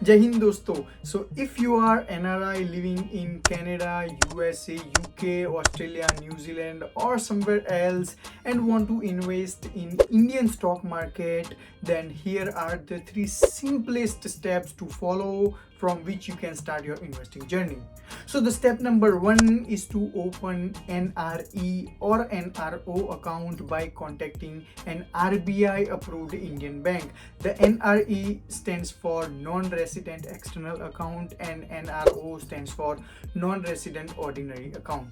Jai Hind dosto. So if you are NRI living in Canada, USA, UK, Australia, New Zealand or somewhere else and want to invest in Indian stock market, then here are the three simplest steps to follow from which you can start your investing journey. So the step number 1 is to open NRE or NRO account by contacting an RBI approved Indian bank. The NRE stands for non-resident external account and NRO stands for non-resident ordinary account.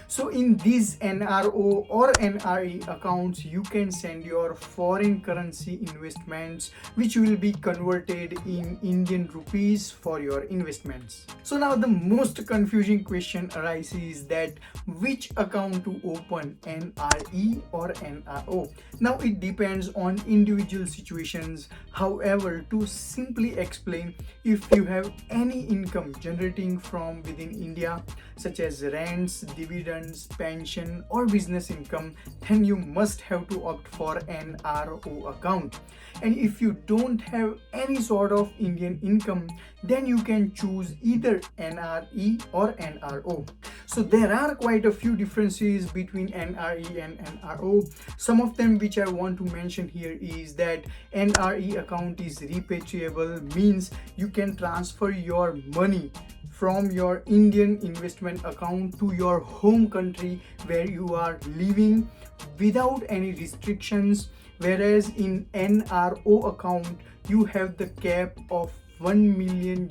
So in these NRO or NRE accounts, you can send your foreign currency investments which will be converted in Indian rupees for your investments. So now the most confusing question arises that which account to open, NRE or NRO? Now it depends on individual situations. However, to simply explain, if you have any income generating from within India such as rents, dividends, pension or business income, then you must have to opt for NRO account. And if you don't have any sort of Indian income, then you can choose either NRE or NRO. So there are quite a few differences between NRE and NRO. Some of them which I want to mention here is that NRE account is repatriable, means you can transfer your money from your Indian investment account to your home country where you are living without any restrictions, whereas in NRO account you have the cap of $1 million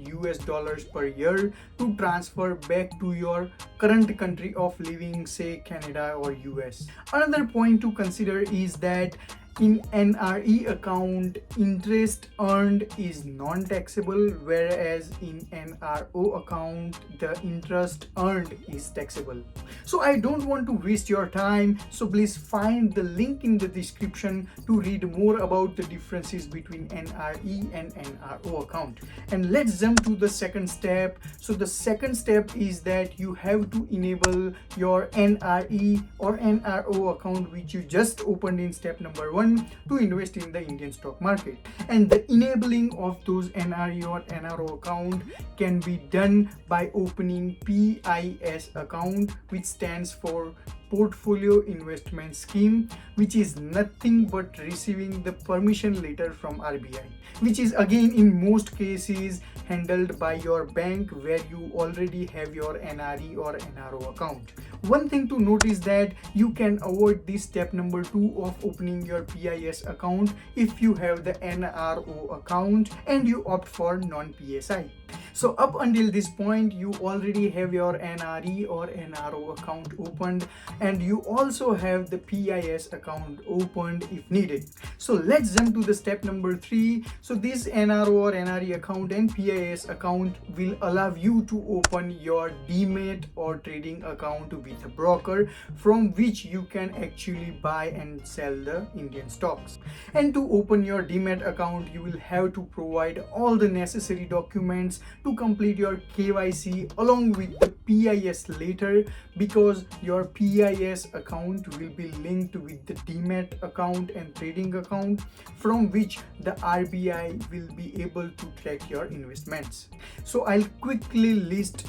per year to transfer back to your current country of living, say Canada or US. Another point to consider is that in NRE account, interest earned is non-taxable, whereas in NRO account, the interest earned is taxable. So I don't want to waste your time, so please find the link in the description to read more about the differences between NRE and NRO account. And let's jump to the second step. So the second step is that you have to enable your NRE or NRO account which you just opened in step number 1 to invest in the Indian stock market. And the enabling of those NRE or NRO account can be done by opening PIS account, which stands for Portfolio Investment Scheme, which is nothing but receiving the permission letter from RBI, which is again in most cases handled by your bank where you already have your NRE or NRO account. One thing to note is that you can avoid this step number 2 of opening your PIS account if you have the NRO account and you opt for non-PSI. So up until this point, you already have your NRE or NRO account opened and you also have the PIS account opened if needed. So let's jump to the step number 3. So this NRO or NRE account and PIS account will allow you to open your Demate or trading account with a broker from which you can actually buy and sell the Indian stocks. And to open your Demate account, you will have to provide all the necessary documents to complete your KYC along with the PIS letter, because your PIS account will be linked with the Demate account and trading account from which the RBI will be able to track your investments. So I'll quickly list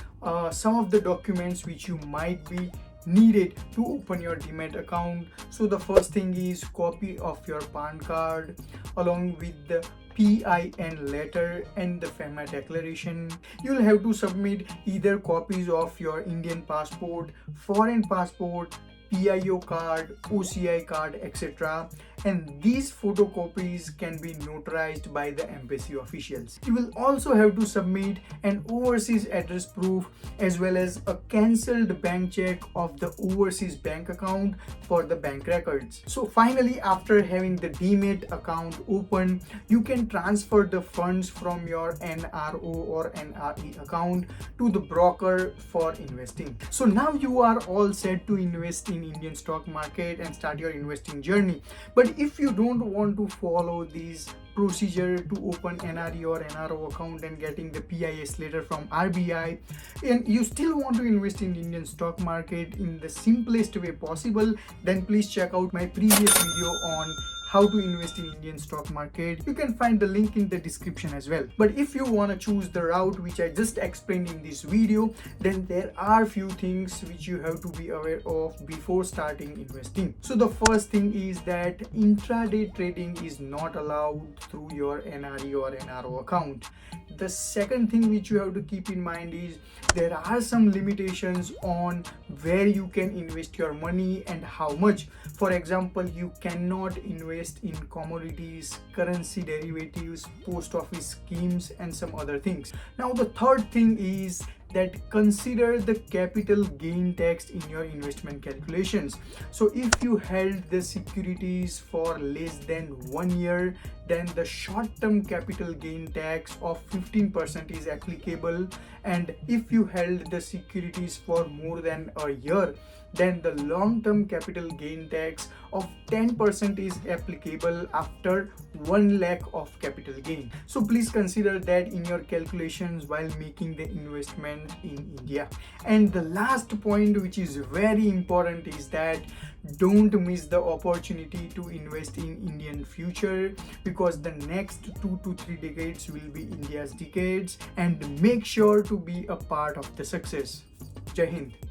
some of the documents which you might be needed to open your Demate account. So the first thing is copy of your PAN card along with the PIN letter and the FEMA declaration. You'll have to submit either copies of your Indian passport, foreign passport, PIO card, OCI card, etc. And these photocopies can be notarized by the embassy officials. You will also have to submit an overseas address proof as well as a cancelled bank check of the overseas bank account for the bank records. So finally, after having the Demate account open, you can transfer the funds from your NRO or NRE account to the broker for investing. So now you are all set to invest in Indian stock market and start your investing journey. But if you don't want to follow these procedure to open NRE or NRO account and getting the PIS letter from RBI, and you still want to invest in Indian stock market in the simplest way possible, then please check out my previous video on how to invest in Indian stock market. You can find the link in the description as well. But if you want to choose the route which I just explained in this video, then there are few things which you have to be aware of before starting investing. So the first thing is that intraday trading is not allowed through your NRE or NRO account. The second thing which you have to keep in mind is there are some limitations on where you can invest your money and how much. For example, you cannot invest in commodities, currency derivatives, post office schemes, and some other things. Now the third thing is that consider the capital gain tax in your investment calculations. So if you held the securities for less than 1 year, then the short-term capital gain tax of 15% is applicable, and if you held the securities for more than a year, then the long-term capital gain tax of 10% is applicable after 1 lakh of capital gain. So please consider that in your calculations while making the investment in India. And the last point, which is very important, is that don't miss the opportunity to invest in Indian future, because the next 2 to 3 decades will be India's decades, and make sure to be a part of the success. Jai Hind.